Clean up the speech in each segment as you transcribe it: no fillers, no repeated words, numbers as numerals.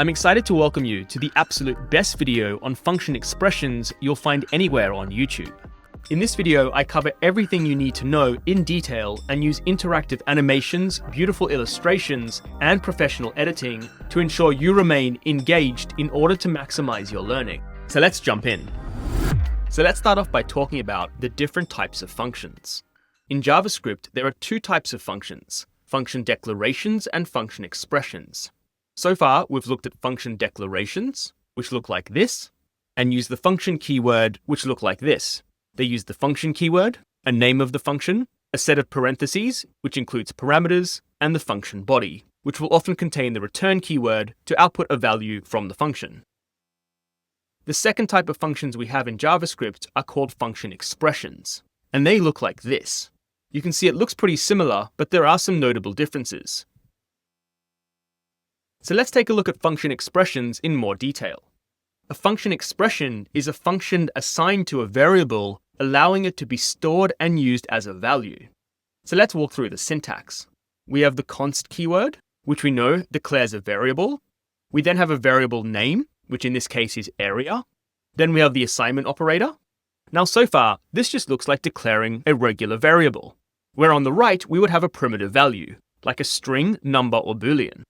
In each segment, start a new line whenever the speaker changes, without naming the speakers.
I'm excited to welcome you to the absolute best video on function expressions you'll find anywhere on YouTube. In this video, I cover everything you need to know in detail and use interactive animations, beautiful illustrations, and professional editing to ensure you remain engaged in order to maximize your learning. So let's jump in. So let's start off by talking about the different types of functions. In JavaScript, there are two types of functions: function declarations and function expressions. So far, we've looked at function declarations, which look like this, and use the function keyword, which look like this. They use the function keyword, a name of the function, a set of parentheses, which includes parameters, and the function body, which will often contain the return keyword to output a value from the function. The second type of functions we have in JavaScript are called function expressions, and they look like this. You can see it looks pretty similar, but there are some notable differences. So let's take a look at function expressions in more detail. A function expression is a function assigned to a variable, allowing it to be stored and used as a value. So let's walk through the syntax. We have the const keyword, which we know declares a variable. We then have a variable name, which in this case is area. Then we have the assignment operator. Now so far, this just looks like declaring a regular variable, where on the right we would have a primitive value, like a string, number, or boolean.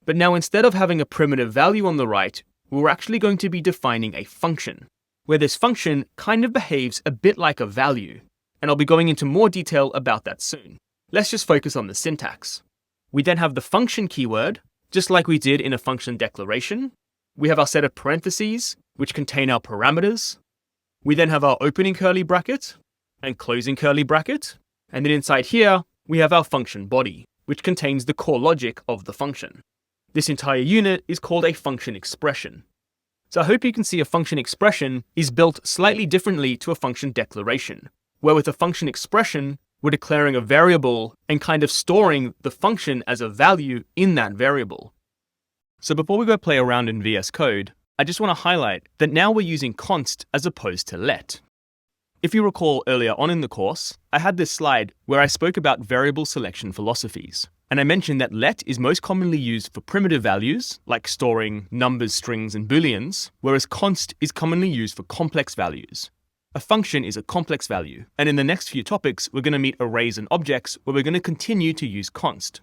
But now instead of having a primitive value on the right, we're actually going to be defining a function, where this function kind of behaves a bit like a value, and I'll be going into more detail about that soon. Let's just focus on the syntax. We then have the function keyword, just like we did in a function declaration. We have our set of parentheses, which contain our parameters. We then have our opening curly bracket and closing curly bracket, and then inside here, we have our function body, which contains the core logic of the function. This entire unit is called a function expression. So I hope you can see a function expression is built slightly differently to a function declaration, where with a function expression, we're declaring a variable and kind of storing the function as a value in that variable. So before we go play around in VS Code, I just want to highlight that now we're using const as opposed to let. If you recall earlier on in the course, I had this slide where I spoke about variable selection philosophies. And I mentioned that let is most commonly used for primitive values, like storing numbers, strings, and booleans, whereas const is commonly used for complex values. A function is a complex value, and in the next few topics, we're going to meet arrays and objects where we're going to continue to use const.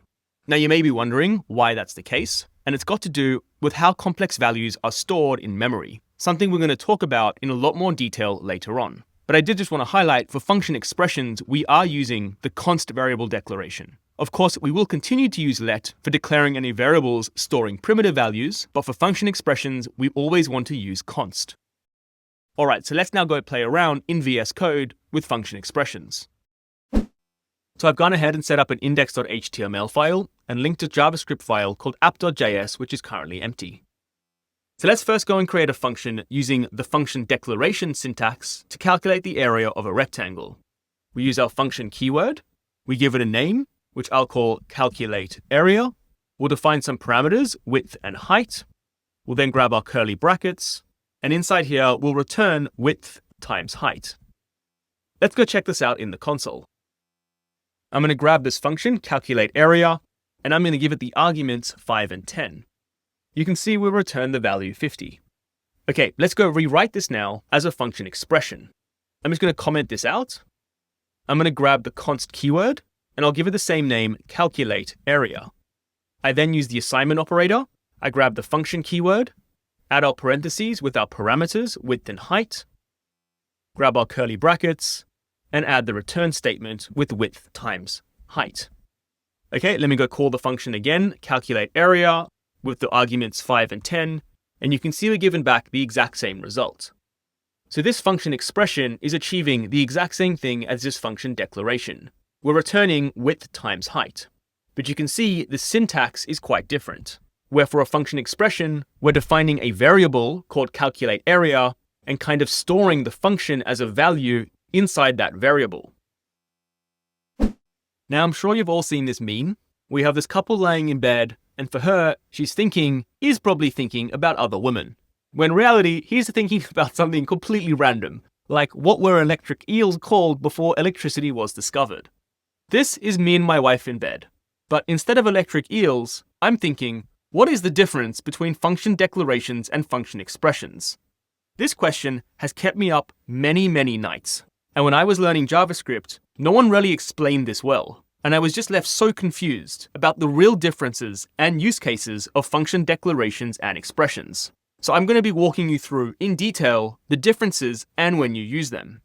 Now you may be wondering why that's the case, and it's got to do with how complex values are stored in memory, something we're going to talk about in a lot more detail later on. But I did just want to highlight, for function expressions, we are using the const variable declaration. Of course, we will continue to use let for declaring any variables storing primitive values, but for function expressions, we always want to use const. Alright, so let's now go play around in VS Code with function expressions. So I've gone ahead and set up an index.html file and linked a JavaScript file called app.js, which is currently empty. So let's first go and create a function using the function declaration syntax to calculate the area of a rectangle. We use our function keyword, we give it a name, which I'll call calculate area. We'll define some parameters, width and height. We'll then grab our curly brackets, and inside here, we'll return width times height. Let's go check this out in the console. I'm going to grab this function, calculate area, and I'm going to give it the arguments 5 and 10. You can see we'll return the value 50. Okay, let's go rewrite this now as a function expression. I'm just going to comment this out. I'm going to grab the const keyword, and I'll give it the same name, calculate area. I then use the assignment operator. I grab the function keyword, add our parentheses with our parameters, width and height, grab our curly brackets, and add the return statement with width times height. Okay, let me go call the function again, calculate area, with the arguments 5 and 10, and you can see we're given back the exact same result. So this function expression is achieving the exact same thing as this function declaration. We're returning width times height. But you can see the syntax is quite different, where for a function expression, we're defining a variable called calculate area and kind of storing the function as a value inside that variable. Now I'm sure you've all seen this meme. We have this couple laying in bed, and for her, is probably thinking about other women. When in reality, he's thinking about something completely random, like what were electric eels called before electricity was discovered. This is me and my wife in bed. But instead of electric eels, I'm thinking, What is the difference between function declarations and function expressions? This question has kept me up many nights. And when I was learning JavaScript, no one really explained this well. And I was just left so confused about the real differences and use cases of function declarations and expressions. So I'm going to be walking you through in detail the differences and when you use them.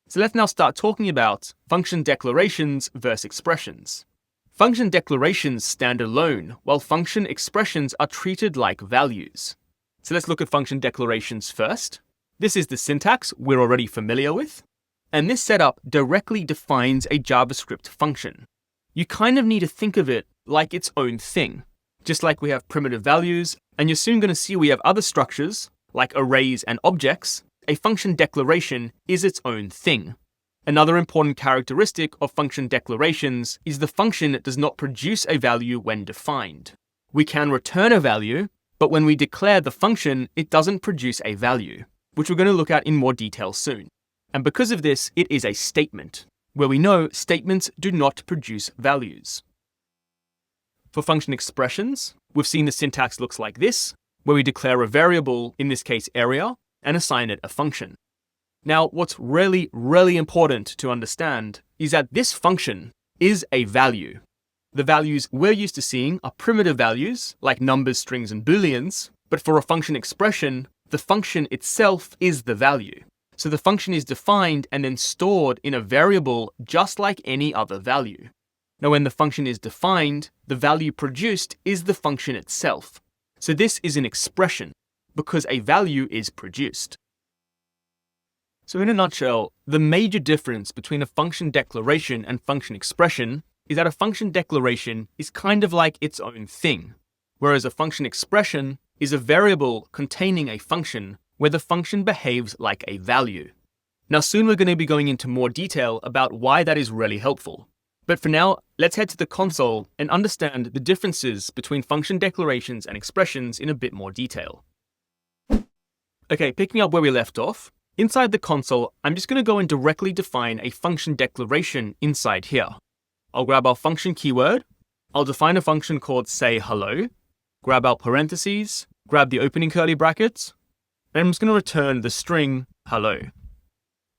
So let's now start talking about function declarations versus expressions. Function declarations stand alone, while function expressions are treated like values. So let's look at function declarations first. This is the syntax we're already familiar with. And this setup directly defines a JavaScript function. You kind of need to think of it like its own thing. Just like we have primitive values, and you're soon going to see we have other structures, like arrays and objects, a function declaration is its own thing. Another important characteristic of function declarations is the function does not produce a value when defined. We can return a value, but when we declare the function, it doesn't produce a value, which we're going to look at in more detail soon. And because of this, it is a statement, where we know statements do not produce values. For function expressions, we've seen the syntax looks like this, where we declare a variable, in this case area, and assign it a function. Now, what's really important to understand is that this function is a value. The values we're used to seeing are primitive values, like numbers, strings, and booleans, but for a function expression, the function itself is the value. So the function is defined and then stored in a variable just like any other value. Now, when the function is defined, the value produced is the function itself. So this is an expression, because a value is produced. So in a nutshell, the major difference between a function declaration and function expression is that a function declaration is kind of like its own thing, whereas a function expression is a variable containing a function where the function behaves like a value. Now soon we're going to be going into more detail about why that is really helpful. But for now, let's head to the console and understand the differences between function declarations and expressions in a bit more detail. Okay, picking up where we left off, inside the console, I'm just going to go and directly define a function declaration inside here. I'll grab our function keyword, I'll define a function called say hello, grab our parentheses, grab the opening curly brackets, and I'm just going to return the string hello.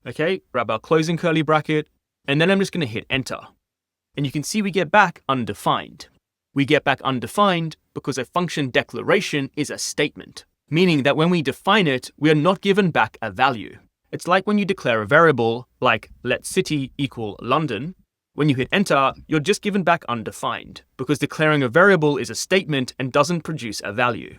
Okay, grab our closing curly bracket, and then I'm just going to hit enter. And you can see we get back undefined. We get back undefined because a function declaration is a statement, meaning that when we define it, we are not given back a value. It's like when you declare a variable, like let city equal London. When you hit enter, you're just given back undefined, because declaring a variable is a statement and doesn't produce a value.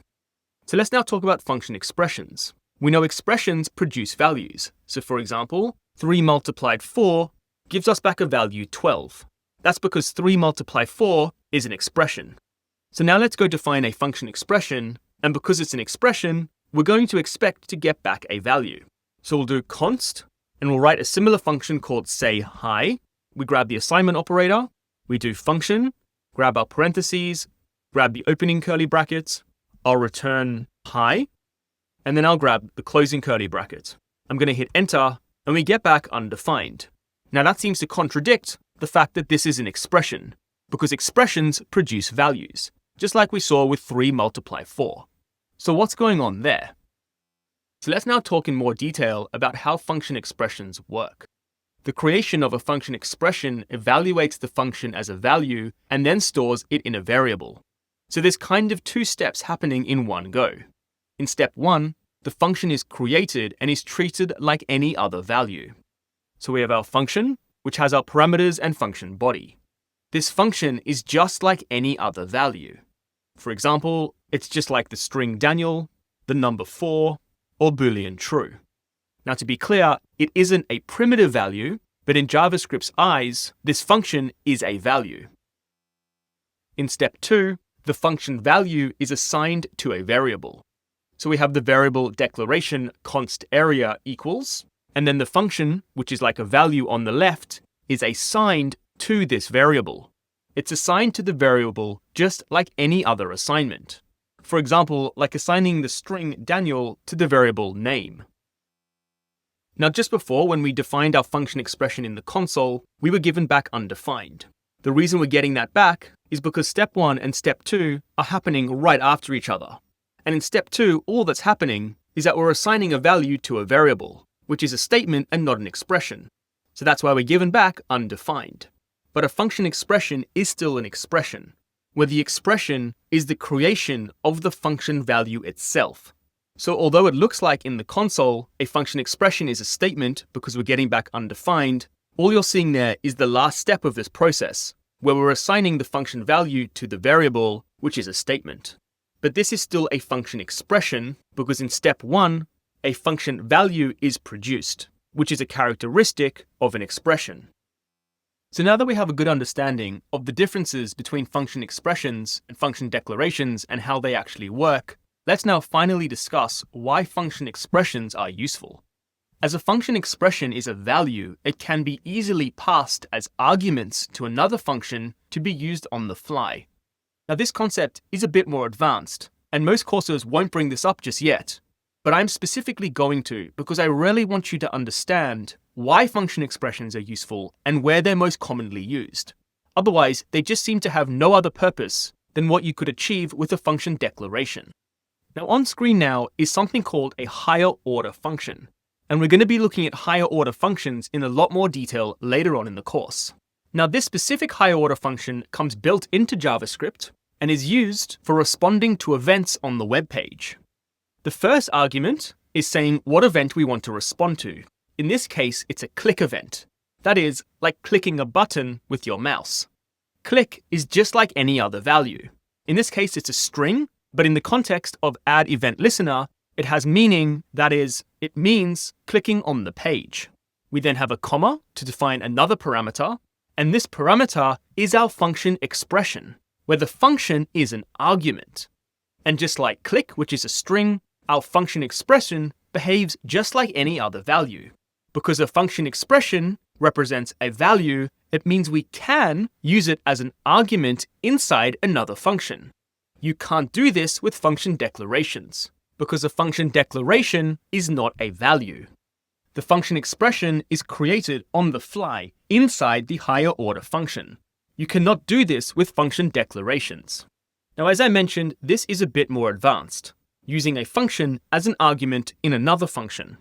So let's now talk about function expressions. We know expressions produce values. So for example, 3 multiplied 4 gives us back a value 12. That's because 3 multiplied 4 is an expression. So now let's go define a function expression. And because it's an expression, we're going to expect to get back a value. So we'll do const, and we'll write a similar function called say hi. We grab the assignment operator, we do function, grab our parentheses, grab the opening curly brackets, I'll return hi, and then I'll grab the closing curly bracket. I'm going to hit enter, and we get back undefined. Now that seems to contradict the fact that this is an expression, because expressions produce values, just like we saw with 3 multiplied 4. So what's going on there? So let's now talk in more detail about how function expressions work. The creation of a function expression evaluates the function as a value and then stores it in a variable. So there's kind of 2 steps happening in one go. In step 1, the function is created and is treated like any other value. So we have our function, which has our parameters and function body. This function is just like any other value. For example, it's just like the string Daniel, the number 4, or Boolean true. Now to be clear, it isn't a primitive value, but in JavaScript's eyes, this function is a value. In step 2, the function value is assigned to a variable. So we have the variable declaration const area equals, and then the function, which is like a value on the left, is assigned to this variable. It's assigned to the variable just like any other assignment. For example, like assigning the string Daniel to the variable name. Now just before, when we defined our function expression in the console, we were given back undefined. The reason we're getting that back is because step 1 and step 2 are happening right after each other. And in step 2, all that's happening is that we're assigning a value to a variable, which is a statement and not an expression. So that's why we're given back undefined. But a function expression is still an expression, where the expression is the creation of the function value itself. So although it looks like in the console, a function expression is a statement because we're getting back undefined, all you're seeing there is the last step of this process, where we're assigning the function value to the variable, which is a statement. But this is still a function expression because in step 1, a function value is produced, which is a characteristic of an expression. So now that we have a good understanding of the differences between function expressions and function declarations and how they actually work, let's now finally discuss why function expressions are useful. As a function expression is a value, it can be easily passed as arguments to another function to be used on the fly. Now this concept is a bit more advanced, and most courses won't bring this up just yet, but I'm specifically going to because I really want you to understand why function expressions are useful and where they're most commonly used. Otherwise, they just seem to have no other purpose than what you could achieve with a function declaration. Now on screen now is something called a higher order function, and we're going to be looking at higher order functions in a lot more detail later on in the course. Now this specific higher order function comes built into JavaScript and is used for responding to events on the web page. The first argument is saying what event we want to respond to. In this case, it's a click event. That is, like clicking a button with your mouse. Click is just like any other value. In this case, it's a string, but in the context of add event listener, it has meaning, that is, it means clicking on the page. We then have a comma to define another parameter, and this parameter is our function expression, where the function is an argument. And just like click, which is a string, our function expression behaves just like any other value. Because a function expression represents a value, it means we can use it as an argument inside another function. You can't do this with function declarations, because a function declaration is not a value. The function expression is created on the fly inside the higher order function. You cannot do this with function declarations. Now, as I mentioned, this is a bit more advanced, using a function as an argument in another function.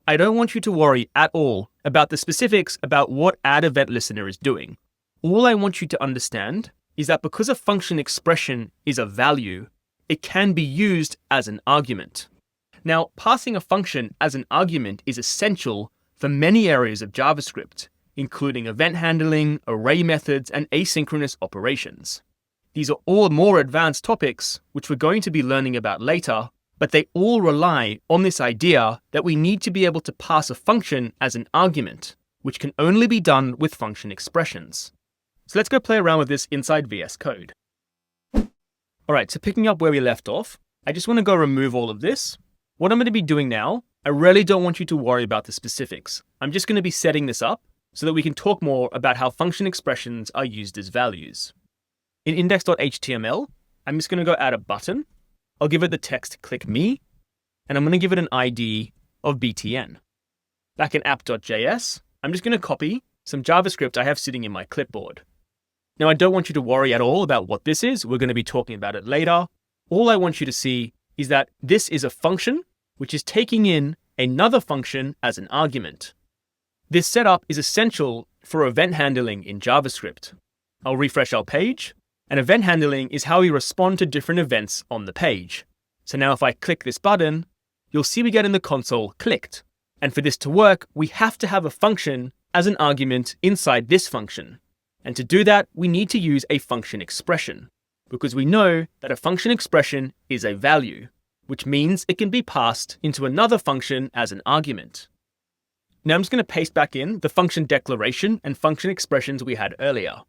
I don't want you to worry at all about the specifics about what add event listener is doing. All I want you to understand is that because a function expression is a value, it can be used as an argument. Now, passing a function as an argument is essential for many areas of JavaScript, including event handling, array methods, and asynchronous operations. These are all more advanced topics, which we're going to be learning about later, but they all rely on this idea that we need to be able to pass a function as an argument, which can only be done with function expressions. So let's go play around with this inside VS Code. Alright, so picking up where we left off, I just want to go remove all of this. What I'm going to be doing now, I really don't want you to worry about the specifics. I'm just going to be setting this up so that we can talk more about how function expressions are used as values. In index.html, I'm just going to go add a button. I'll give it the text click me, and I'm going to give it an ID of btn. Back in app.js, I'm just going to copy some JavaScript I have sitting in my clipboard. Now, I don't want you to worry at all about what this is. We're going to be talking about it later. All I want you to see is that this is a function which is taking in another function as an argument. This setup is essential for event handling in JavaScript. I'll refresh our page. And event handling is how we respond to different events on the page. So now if I click this button, you'll see we get in the console clicked. And for this to work, we have to have a function as an argument inside this function. And to do that, we need to use a function expression, because we know that a function expression is a value, which means it can be passed into another function as an argument. Now I'm just going to paste back in the function declaration and function expressions we had earlier.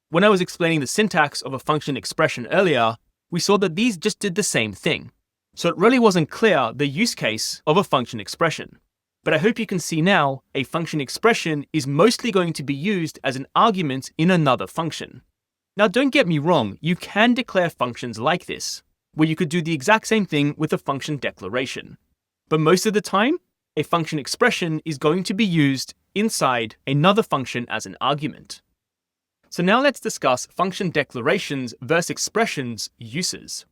When I was explaining the syntax of a function expression earlier, we saw that these just did the same thing. So it really wasn't clear the use case of a function expression. But I hope you can see now, a function expression is mostly going to be used as an argument in another function. Now don't get me wrong, you can declare functions like this, where you could do the exact same thing with a function declaration. But most of the time, a function expression is going to be used inside another function as an argument. So now let's discuss function declarations versus expressions uses.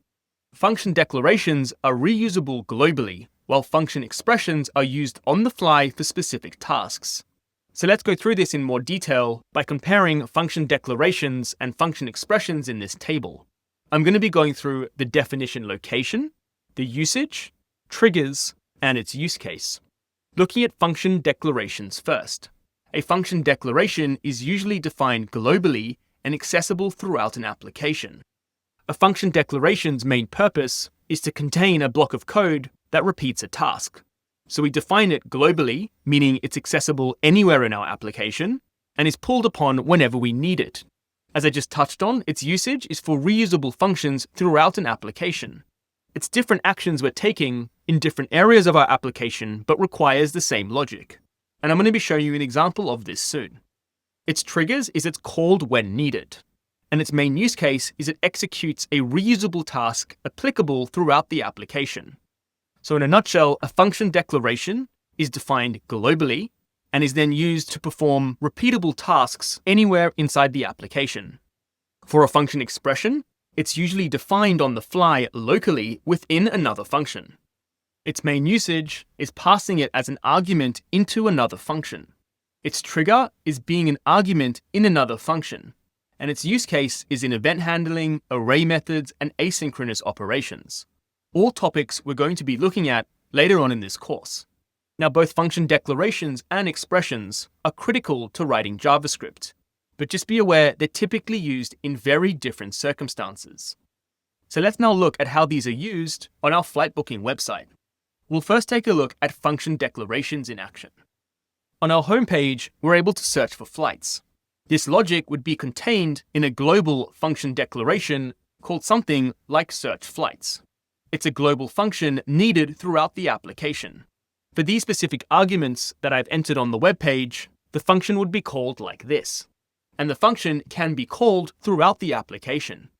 Function declarations are reusable globally, while function expressions are used on the fly for specific tasks. So let's go through this in more detail by comparing function declarations and function expressions in this table. I'm going to be going through the definition location, the usage, triggers, and its use case. Looking at function declarations first. A function declaration is usually defined globally and accessible throughout an application. A function declaration's main purpose is to contain a block of code that repeats a task. So we define it globally, meaning it's accessible anywhere in our application, and is pulled upon whenever we need it. As I just touched on, its usage is for reusable functions throughout an application. It's different actions we're taking in different areas of our application, but requires the same logic. And I'm going to be showing you an example of this soon. Its triggers is it's called when needed. And its main use case is it executes a reusable task applicable throughout the application. So in a nutshell, a function declaration is defined globally and is then used to perform repeatable tasks anywhere inside the application. For a function expression, it's usually defined on the fly locally within another function. Its main usage is passing it as an argument into another function. Its trigger is being an argument in another function. And its use case is in event handling, array methods, and asynchronous operations. All topics we're going to be looking at later on in this course. Now, both function declarations and expressions are critical to writing JavaScript, but just be aware they're typically used in very different circumstances. So let's now look at how these are used on our flight booking website. We'll first take a look at function declarations in action. On our homepage, we're able to search for flights. This logic would be contained in a global function declaration called something like search flights. It's a global function needed throughout the application. For these specific arguments that I've entered on the web page, the function would be called like this. And the function can be called throughout the application.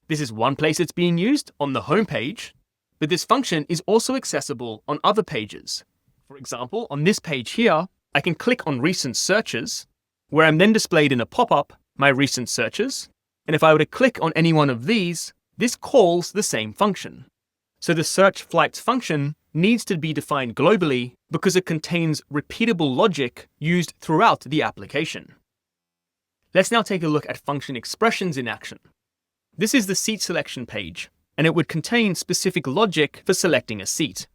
This is one place it's being used, on the home page, but this function is also accessible on other pages. For example, on this page here, I can click on recent searches, where I'm then displayed in a pop-up my recent searches, and if I were to click on any one of these, this calls the same function. So the search flights function needs to be defined globally because it contains repeatable logic used throughout the application. Let's now take a look at function expressions in action. This is the seat selection page, and it would contain specific logic for selecting a seat.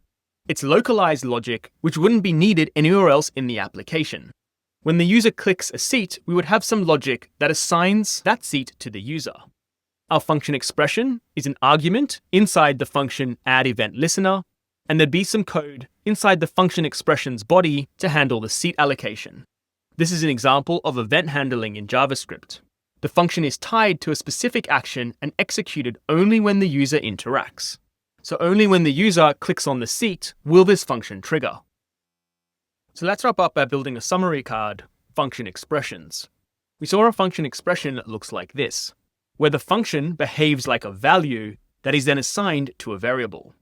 It's localized logic which wouldn't be needed anywhere else in the application. When the user clicks a seat, we would have some logic that assigns that seat to the user. Our function expression is an argument inside the function addEventListener, and there'd be some code inside the function expression's body to handle the seat allocation. This is an example of event handling in JavaScript. The function is tied to a specific action and executed only when the user interacts. So only when the user clicks on the seat will this function trigger. So let's wrap up by building a summary card, function expressions. We saw a function expression that looks like this, where the function behaves like a value that is then assigned to a variable.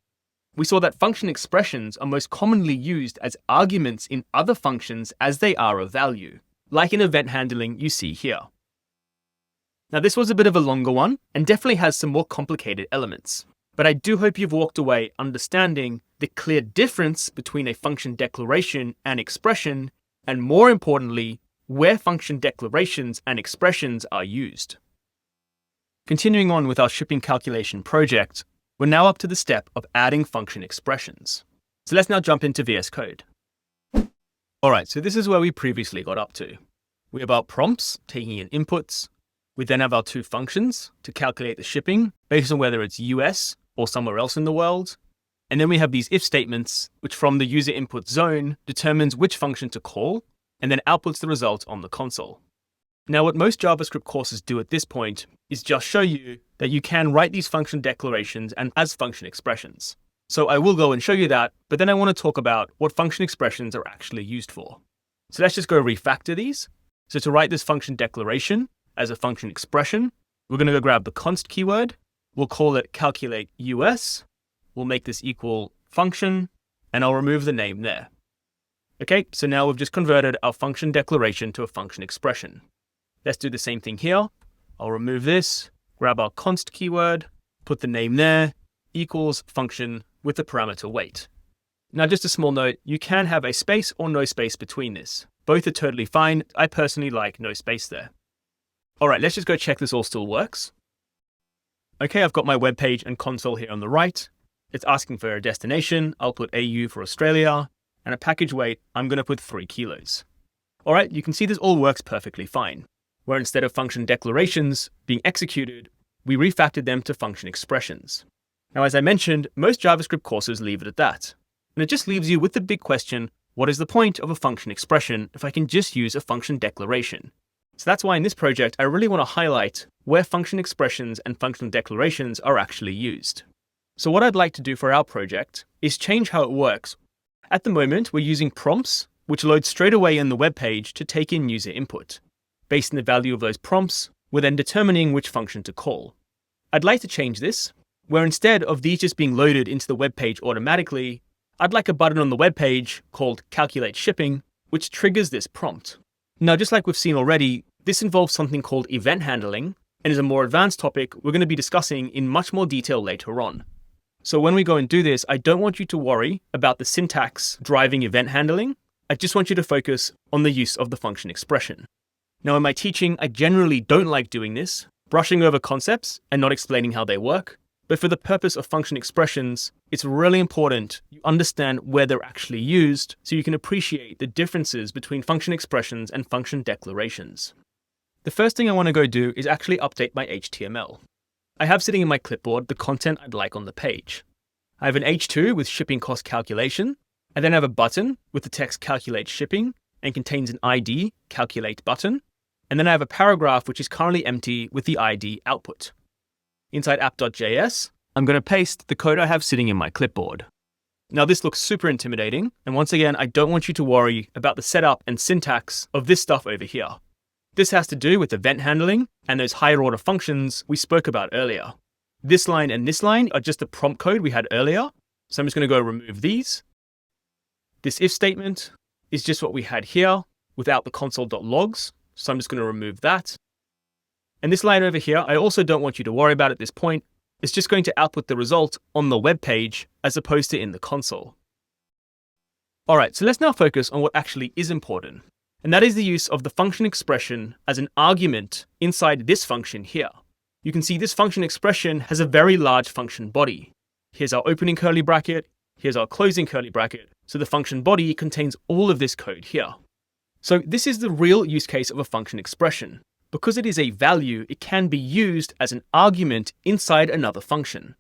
We saw that function expressions are most commonly used as arguments in other functions as they are a value, like in event handling you see here. Now this was a bit of a longer one and definitely has some more complicated elements, but I do hope you've walked away understanding the clear difference between a function declaration and expression, and more importantly, where function declarations and expressions are used. Continuing on with our shipping calculation project, we're now up to the step of adding function expressions. So let's now jump into VS Code. Alright, so this is where we previously got up to. We have our prompts taking in inputs. We then have our two functions to calculate the shipping based on whether it's US or somewhere else in the world. And then we have these if statements, which from the user input zone determines which function to call and then outputs the result on the console. Now, what most JavaScript courses do at this point is just show you that you can write these function declarations and as function expressions. So I will go and show you that, but then I want to talk about what function expressions are actually used for. So let's just go refactor these. So to write this function declaration as a function expression, we're going to go grab the const keyword. We'll call it calculate US. We'll make this equal function, and I'll remove the name there. Okay, so now we've just converted our function declaration to a function expression. Let's do the same thing here. I'll remove this, grab our const keyword, put the name there, equals function with the parameter weight. Now, just a small note, you can have a space or no space between this. Both are totally fine. I personally like no space there. All right, let's just go check this all still works. Okay, I've got my web page and console here on the right. It's asking for a destination. I'll put AU for Australia, and a package weight, I'm going to put 3 kilos. All right, you can see this all works perfectly fine, where instead of function declarations being executed, we refactored them to function expressions. Now, as I mentioned, most JavaScript courses leave it at that. And it just leaves you with the big question, what is the point of a function expression if I can just use a function declaration? So that's why in this project, I really want to highlight where function expressions and functional declarations are actually used. So what I'd like to do for our project is change how it works. At the moment, we're using prompts, which load straight away in the web page to take in user input. Based on the value of those prompts, we're then determining which function to call. I'd like to change this, where instead of these just being loaded into the web page automatically, I'd like a button on the web page called Calculate Shipping, which triggers this prompt. Now, just like we've seen already, this involves something called event handling, and is a more advanced topic we're going to be discussing in much more detail later on. So when we go and do this, I don't want you to worry about the syntax driving event handling. I just want you to focus on the use of the function expression. Now, in my teaching, I generally don't like doing this, brushing over concepts and not explaining how they work. But for the purpose of function expressions, it's really important you understand where they're actually used so you can appreciate the differences between function expressions and function declarations. The first thing I want to go do is actually update my HTML. I have sitting in my clipboard the content I'd like on the page. I have an H2 with shipping cost calculation. I then have a button with the text calculate shipping and contains an ID calculate button. And then I have a paragraph which is currently empty with the ID output. Inside app.js, I'm going to paste the code I have sitting in my clipboard. Now this looks super intimidating, and once again, I don't want you to worry about the setup and syntax of this stuff over here. This has to do with event handling and those higher order functions we spoke about earlier. This line and this line are just the prompt code we had earlier, so I'm just going to go remove these. This if statement is just what we had here without the console.logs, so I'm just going to remove that. And this line over here, I also don't want you to worry about at this point. It's just going to output the result on the web page as opposed to in the console. All right, so let's now focus on what actually is important. And that is the use of the function expression as an argument inside this function here. You can see this function expression has a very large function body. Here's our opening curly bracket. Here's our closing curly bracket. So the function body contains all of this code here. So this is the real use case of a function expression. Because it is a value, it can be used as an argument inside another function.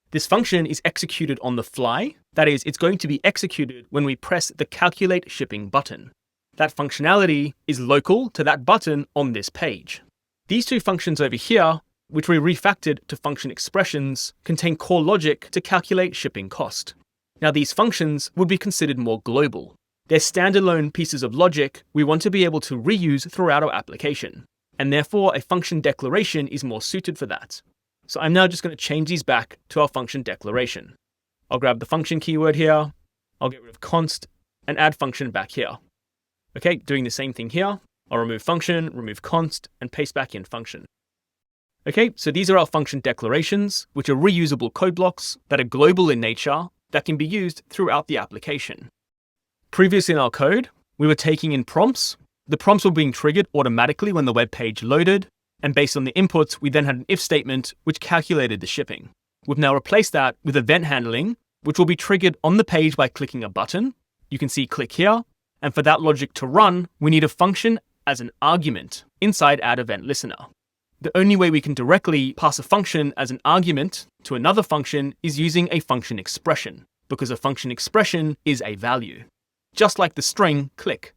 This function is executed on the fly. That is, it's going to be executed when we press the Calculate Shipping button. That functionality is local to that button on this page. These two functions over here, which we refactored to function expressions, contain core logic to calculate shipping cost. Now, these functions would be considered more global. They're standalone pieces of logic we want to be able to reuse throughout our application. And therefore, a function declaration is more suited for that. So I'm now just going to change these back to our function declaration. I'll grab the function keyword here. I'll get rid of const and add function back here. Okay, doing the same thing here. I'll remove function, remove const, and paste back in function. Okay, so these are our function declarations, which are reusable code blocks that are global in nature that can be used throughout the application. Previously in our code, we were taking in prompts. The prompts were being triggered automatically when the web page loaded, and based on the inputs, we then had an if statement which calculated the shipping. We've now replaced that with event handling, which will be triggered on the page by clicking a button. You can see click here, and for that logic to run, we need a function as an argument inside add event listener. The only way we can directly pass a function as an argument to another function is using a function expression, because a function expression is a value, just like the string click.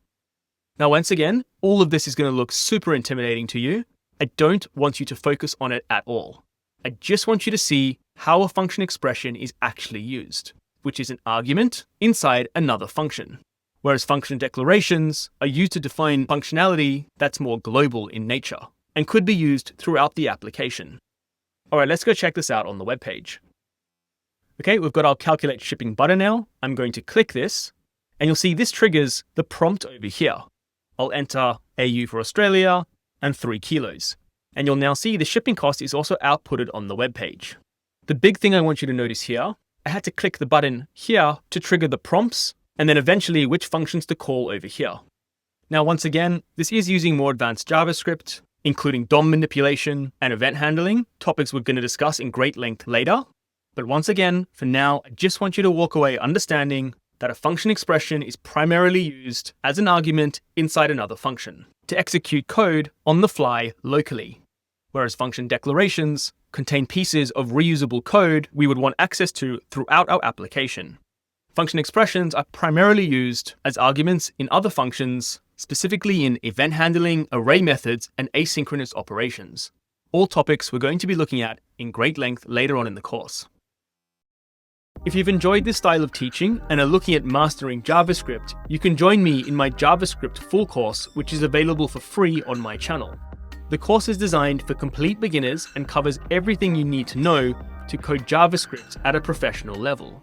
Now, once again, all of this is going to look super intimidating to you. I don't want you to focus on it at all. I just want you to see how a function expression is actually used, which is an argument inside another function. Whereas function declarations are used to define functionality that's more global in nature and could be used throughout the application. All right, let's go check this out on the web page. Okay, we've got our calculate shipping button now. I'm going to click this, and you'll see this triggers the prompt over here. I'll enter AU for Australia, and 3 kilos. And you'll now see the shipping cost is also outputted on the web page. The big thing I want you to notice here, I had to click the button here to trigger the prompts, and then eventually which functions to call over here. Now, once again, this is using more advanced JavaScript, including DOM manipulation and event handling, topics we're going to discuss in great length later. But once again, for now, I just want you to walk away understanding that a function expression is primarily used as an argument inside another function to execute code on the fly locally, whereas function declarations contain pieces of reusable code we would want access to throughout our application. Function expressions are primarily used as arguments in other functions, specifically in event handling, array methods, and asynchronous operations, all topics we're going to be looking at in great length later on in the course. If you've enjoyed this style of teaching and are looking at mastering JavaScript, you can join me in my JavaScript full course, which is available for free on my channel. The course is designed for complete beginners and covers everything you need to know to code JavaScript at a professional level.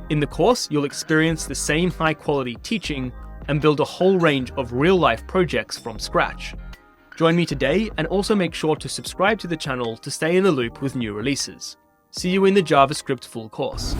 In the course, you'll experience the same high-quality teaching and build a whole range of real-life projects from scratch. Join me today and also make sure to subscribe to the channel to stay in the loop with new releases. See you in the JavaScript full course.